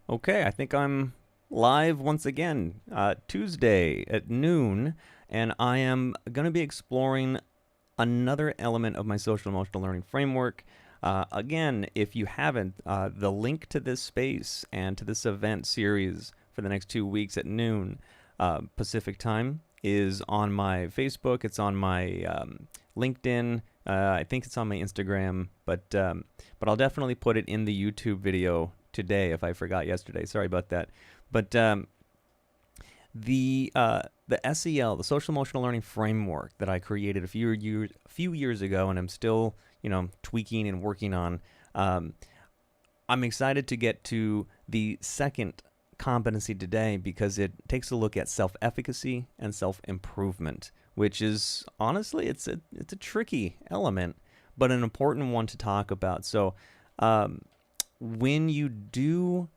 Okay, I think I'm live once again, Tuesday at noon, and I am going to be exploring another element of my social emotional learning framework. Again, if you haven't, the link to this space and to this event series for the next 2 weeks at noon Pacific time is on my Facebook. It's on my LinkedIn. I think it's on my Instagram, but I'll definitely put it in the YouTube video today if I forgot yesterday. Sorry about that. But the SEL, the Social Emotional Learning Framework that I created a few years ago, and I'm still tweaking and working on. I'm excited to get to the second competency today because it takes a look at self-efficacy and self-improvement, which is honestly it's a tricky element, but an important one to talk about. So when you do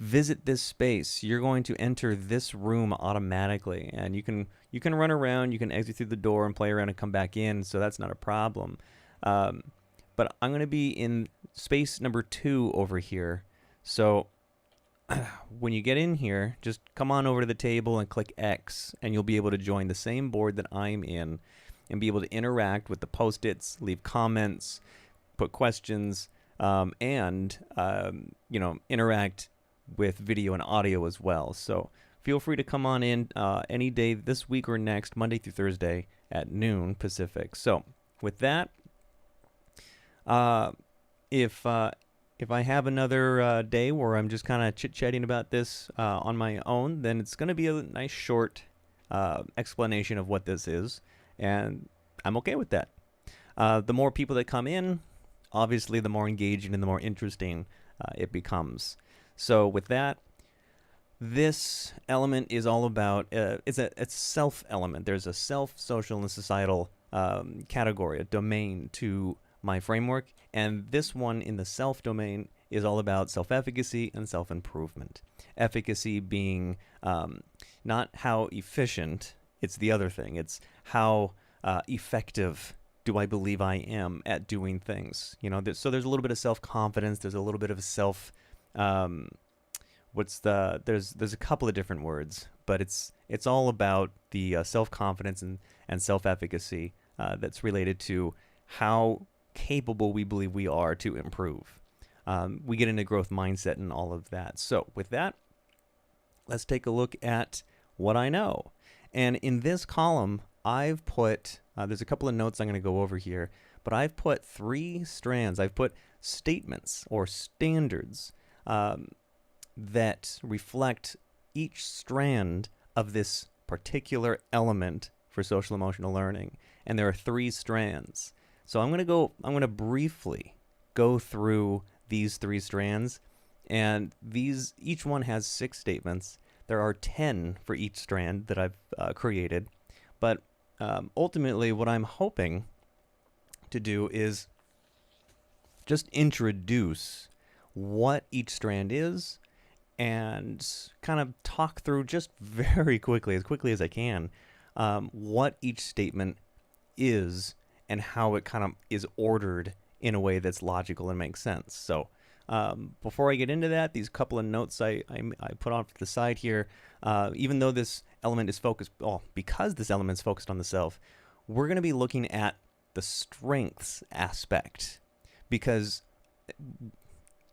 visit this space, you're going to enter this room automatically, and you can run around, you can exit through the door and play around and come back in, so that's not a problem. But I'm going to be in space number 2 over here. So when you get in here, just come on over to the table and click X, and you'll be able to join the same board that I'm in and be able to interact with the post-its, leave comments, put questions, and interact with video and audio as well. So feel free to come on in any day this week or next, Monday through Thursday at noon Pacific. So with that, if I have another day where I'm just kind of chit-chatting about this on my own, then it's going to be a nice short explanation of what this is, and I'm okay with that. The more people that come in, obviously the more engaging and the more interesting it becomes. So with that, this element is all about, it's a self element. There's a self, social, and societal category, a domain to my framework, and this one in the self domain is all about self-efficacy and self-improvement. Efficacy being not how efficient, it's the other thing. It's how effective do I believe I am at doing things. So there's a little bit of self-confidence, there's a little bit of self there's a couple of different words, but it's all about the self-confidence and self-efficacy that's related to how capable we believe we are to improve. We get into growth mindset and all of that. So with that, let's take a look at what I know. And in this column, I've put, there's a couple of notes I'm going to go over here, but I've put 3 strands. I've put statements or standards that reflect each strand of this particular element for social emotional learning. And there are 3 strands. So I'm going to briefly go through these 3 strands, and each one has 6 statements. There are 10 for each strand that I've created, but ultimately what I'm hoping to do is just introduce what each strand is and kind of talk through just very quickly, as quickly as I can, what each statement is and how it kind of is ordered in a way that's logical and makes sense. So before I get into that, these couple of notes I put off to the side here, even though this element is because this element is focused on the self, we're going to be looking at the strengths aspect, because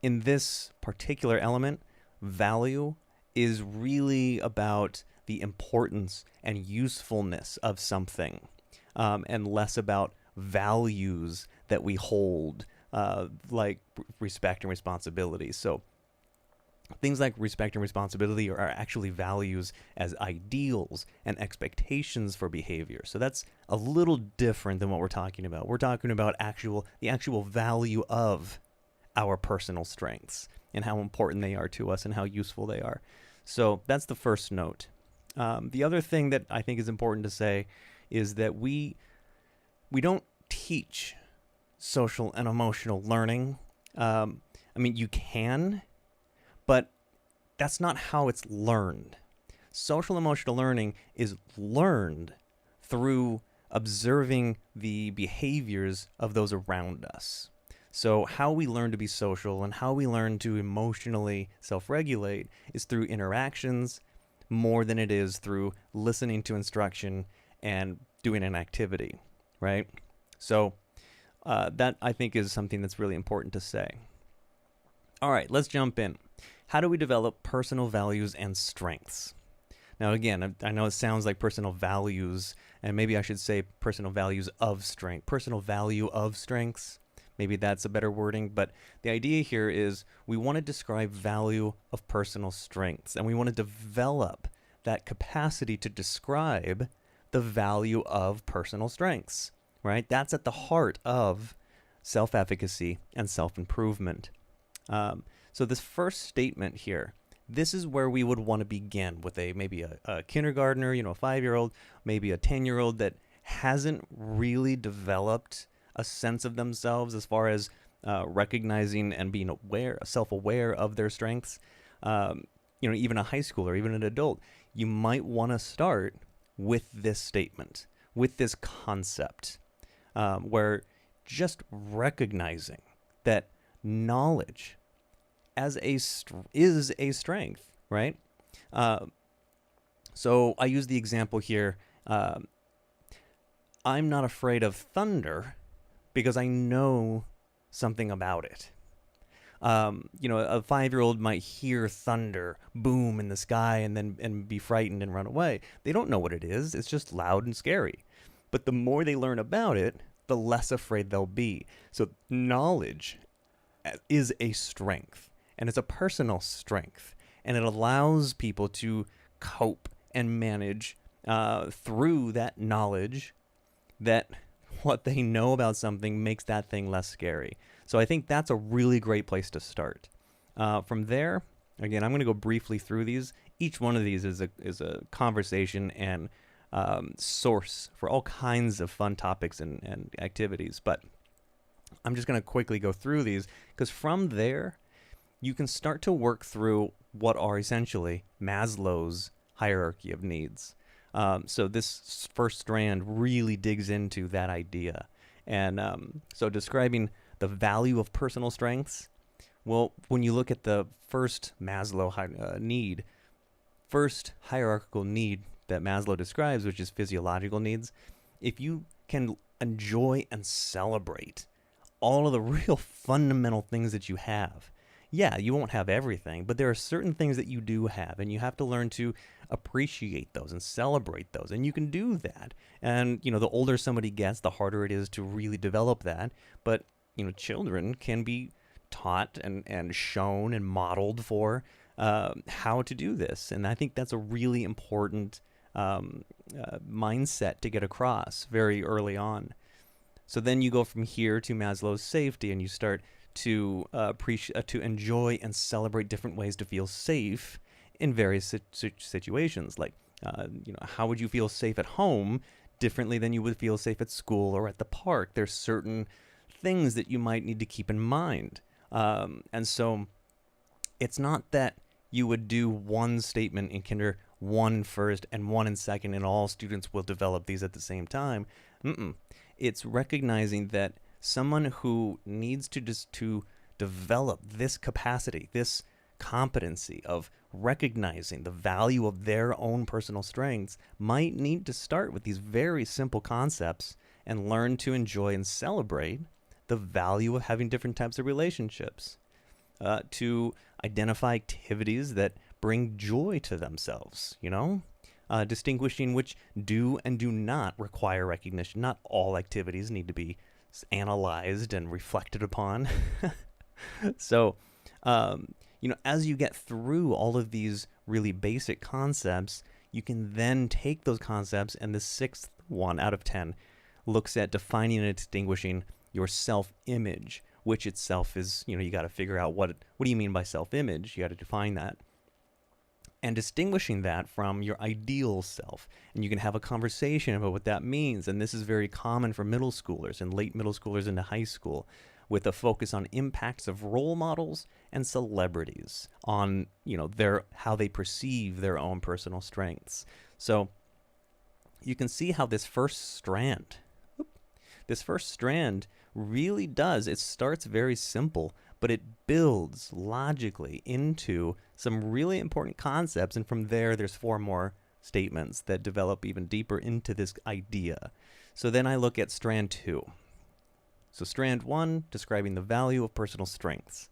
in this particular element, value is really about the importance and usefulness of something, and less about values that we hold, like respect and responsibility. So things like respect and responsibility are actually values as ideals and expectations for behavior. So that's a little different than what we're talking about. We're talking about the actual value of our personal strengths and how important they are to us and how useful they are. So that's the first note. The other thing that I think is important to say is that we don't teach social and emotional learning. You can, but that's not how it's learned. Social emotional learning is learned through observing the behaviors of those around us. So how we learn to be social and how we learn to emotionally self-regulate is through interactions more than it is through listening to instruction and doing an activity, right? So that I think is something that's really important to say. All right, let's jump in. How do we develop personal values and strengths? Now, again, I know it sounds like personal values, and maybe I should say personal values of strength, personal value of strengths. Maybe that's a better wording, but the idea here is we want to describe value of personal strengths, and we want to develop that capacity to describe the value of personal strengths, right? That's at the heart of self-efficacy and self-improvement. So this first statement here, this is where we would want to begin with maybe a kindergartner, a 5-year-old, maybe a 10-year-old that hasn't really developed a sense of themselves as far as recognizing and being self-aware of their strengths. Even a high schooler, even an adult, you might want to start with this statement, with this concept, where just recognizing that knowledge is a strength, right? So I use the example here. I'm not afraid of thunder because I know something about it. A 5-year-old might hear thunder boom in the sky and be frightened and run away. They don't know what it is. It's just loud and scary. But the more they learn about it, the less afraid they'll be. So knowledge is a strength. And it's a personal strength, and it allows people to cope and manage through that knowledge that what they know about something makes that thing less scary. So I think that's a really great place to start. From there, again, I'm going to go briefly through these. Each one of these is a conversation and source for all kinds of fun topics and activities. But I'm just going to quickly go through these because from there, you can start to work through what are essentially Maslow's hierarchy of needs. So this first strand really digs into that idea. And so describing the value of personal strengths, well, when you look at the first Maslow need, first hierarchical need that Maslow describes, which is physiological needs, if you can enjoy and celebrate all of the real fundamental things that you have, yeah, you won't have everything, but there are certain things that you do have, and you have to learn to appreciate those and celebrate those, and you can do that. And, the older somebody gets, the harder it is to really develop that. But, children can be taught and shown and modeled for how to do this. And I think that's a really important mindset to get across very early on. So then you go from here to Maslow's safety, and you start to enjoy and celebrate different ways to feel safe in various situations. Like, how would you feel safe at home differently than you would feel safe at school or at the park? There's certain things that you might need to keep in mind. And so it's not that you would do one statement in kinder, one first and one in second, and all students will develop these at the same time. It's recognizing that someone who needs to develop this capacity, this competency of recognizing the value of their own personal strengths might need to start with these very simple concepts and learn to enjoy and celebrate the value of having different types of relationships, to identify activities that bring joy to themselves, distinguishing which do and do not require recognition. Not all activities need to be analyzed and reflected upon. So, as you get through all of these really basic concepts, you can then take those concepts, and the sixth one out of 10 looks at defining and distinguishing your self-image, which itself is, you got to figure out what do you mean by self-image? You got to define that. And distinguishing that from your ideal self. And you can have a conversation about what that means. And this is very common for middle schoolers and late middle schoolers into high school, with a focus on impacts of role models and celebrities on, how they perceive their own personal strengths. So you can see how this first strand really does. It starts very simple, but it builds logically into some really important concepts. And from there, there's 4 more statements that develop even deeper into this idea. So then I look at strand 2. So strand 1, describing the value of personal strengths.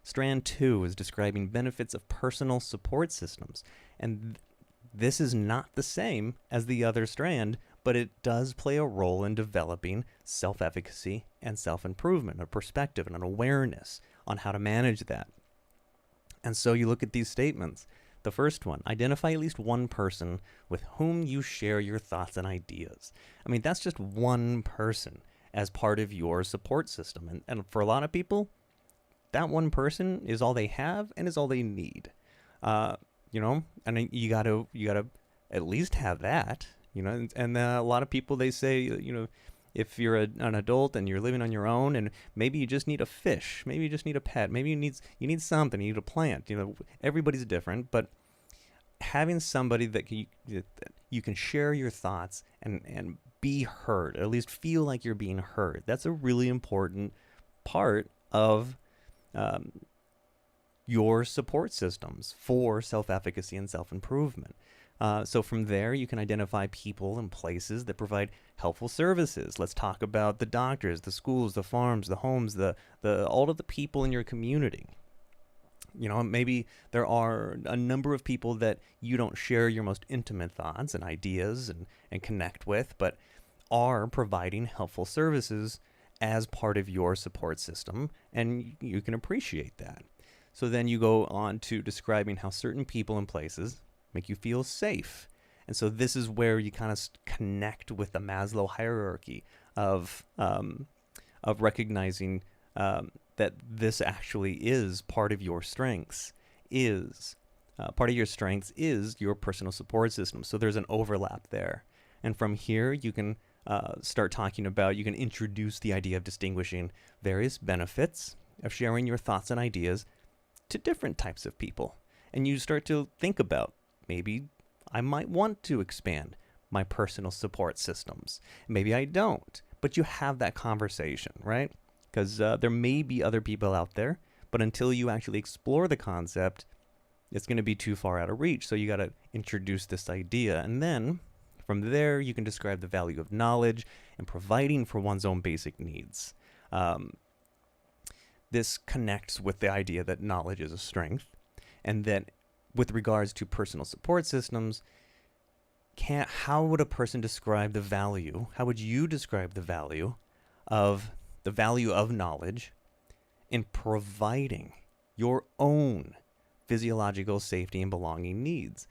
Strand 2 is describing benefits of personal support systems. And this is not the same as the other strand, but it does play a role in developing self-efficacy and self-improvement, a perspective and an awareness on how to manage that. And so you look at these statements. The first one, identify at least one person with whom you share your thoughts and ideas. I mean, that's just one person as part of your support system. And for a lot of people, that one person is all they have and is all they need. And you gotta at least have that, and a lot of people, they say, if you're an adult and you're living on your own, and maybe you just need a fish, maybe you just need a pet, maybe you need something, you need a plant, everybody's different, but having somebody that you can share your thoughts and be heard, or at least feel like you're being heard, that's a really important part of your support systems for self-efficacy and self-improvement. So from there, you can identify people and places that provide helpful services. Let's talk about the doctors, the schools, the farms, the homes, the all of the people in your community. Maybe there are a number of people that you don't share your most intimate thoughts and ideas and connect with, but are providing helpful services as part of your support system, and you can appreciate that. So then you go on to describing how certain people and places make you feel safe. And so this is where you kind of connect with the Maslow hierarchy of recognizing that this actually is part of your strengths, part of your strengths is your personal support system. So there's an overlap there. And from here, you can start talking about, you can introduce the idea of distinguishing various benefits of sharing your thoughts and ideas to different types of people. And you start to think about, maybe I might want to expand my personal support systems. Maybe I don't, but you have that conversation, right? Because there may be other people out there, but until you actually explore the concept, it's going to be too far out of reach. So you got to introduce this idea. And then from there, you can describe the value of knowledge and providing for one's own basic needs. This connects with the idea that knowledge is a strength, and that with regards to personal support systems, how would a person describe the value? How would you describe the value of knowledge in providing your own physiological safety and belonging needs?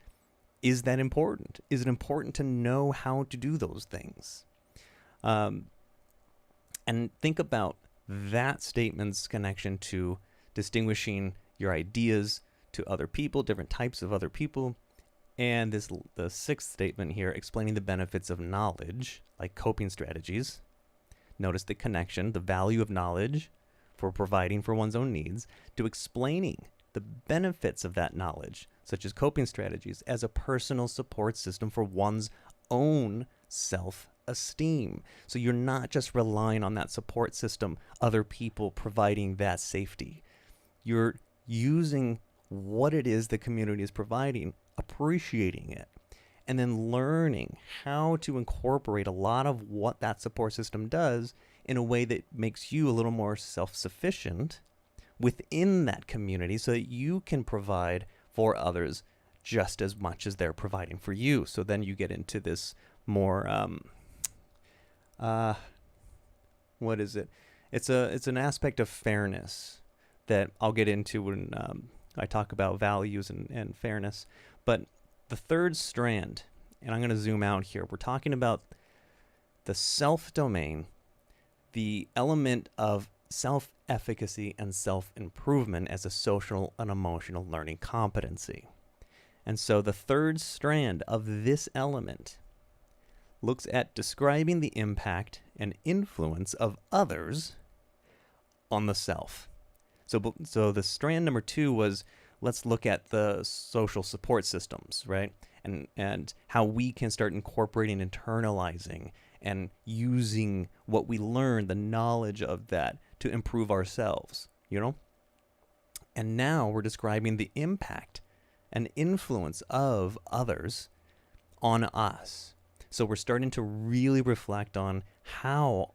Is that important? Is it important to know how to do those things? And think about that statement's connection to distinguishing your ideas to other people, different types of other people, and the 6th statement here, explaining the benefits of knowledge, like coping strategies. Notice the connection, the value of knowledge for providing for one's own needs, to explaining the benefits of that knowledge, such as coping strategies, as a personal support system for one's own self-esteem. So you're not just relying on that support system, other people providing that safety. You're using what it is the community is providing, appreciating it, and then learning how to incorporate a lot of what that support system does in a way that makes you a little more self-sufficient within that community, so that you can provide for others just as much as they're providing for you. So then you get into this more, what is it? It's an aspect of fairness that I'll get into when I talk about values and fairness. But the 3rd strand, and I'm going to zoom out here, we're talking about the self-domain, the element of self-efficacy and self-improvement as a social and emotional learning competency. And so the 3rd strand of this element looks at describing the impact and influence of others on the self. So the strand number 2 was, let's look at the social support systems, right? And how we can start incorporating, internalizing, and using what we learn, the knowledge of that, to improve ourselves, you know? And now we're describing the impact and influence of others on us. So we're starting to really reflect on how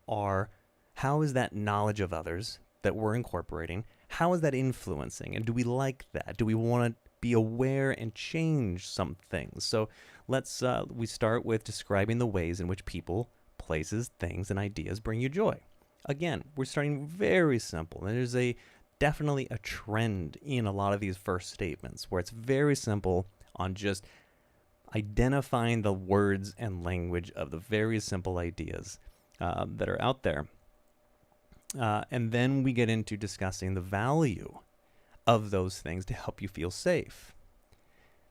is that knowledge of others that we're incorporating, how is that influencing? And do we like that? Do we want to be aware and change some things? So we start with describing the ways in which people, places, things, and ideas bring you joy. Again, we're starting very simple. And there's definitely a trend in a lot of these first statements where it's very simple on just identifying the words and language of the very simple ideas that are out there. And then we get into discussing the value of those things to help you feel safe.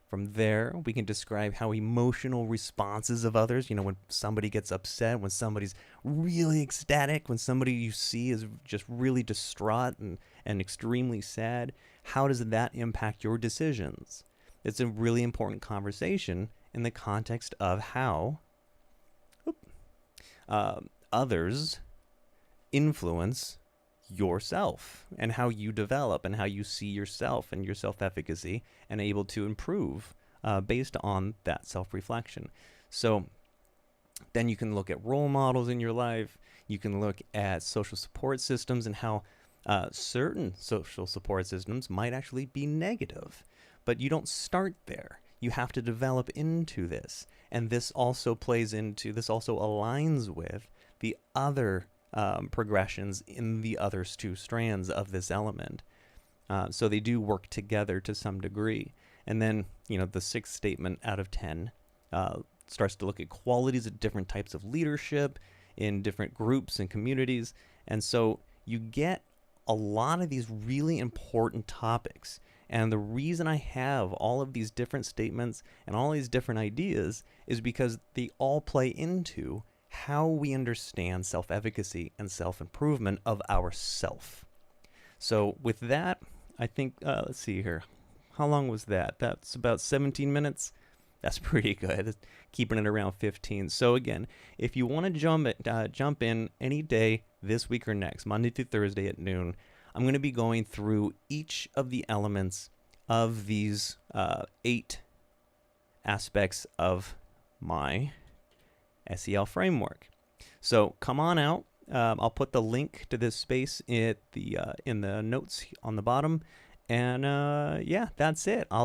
From there, we can describe how emotional responses of others, when somebody gets upset, when somebody's really ecstatic, when somebody you see is just really distraught and extremely sad, how does that impact your decisions? It's a really important conversation in the context of how others influence yourself and how you develop and how you see yourself and your self-efficacy and able to improve based on that self-reflection. So then you can look at role models in your life. You can look at social support systems and how certain social support systems might actually be negative. But you don't start there. You have to develop into this. And this also aligns with the other progressions in the other two strands of this element. So they do work together to some degree. And then, the sixth statement out of 10 starts to look at qualities of different types of leadership in different groups and communities. And so you get a lot of these really important topics. And the reason I have all of these different statements and all these different ideas is because they all play into how we understand self-efficacy and self-improvement of ourself. So with that, I think, let's see here. How long was that? That's about 17 minutes. That's pretty good. Keeping it around 15. So again, if you want to jump in any day this week or next, Monday through Thursday at noon, I'm going to be going through each of the elements of these 8 aspects of my SEL framework. So come on out. I'll put the link to this space in the notes on the bottom. And yeah, that's it. I'll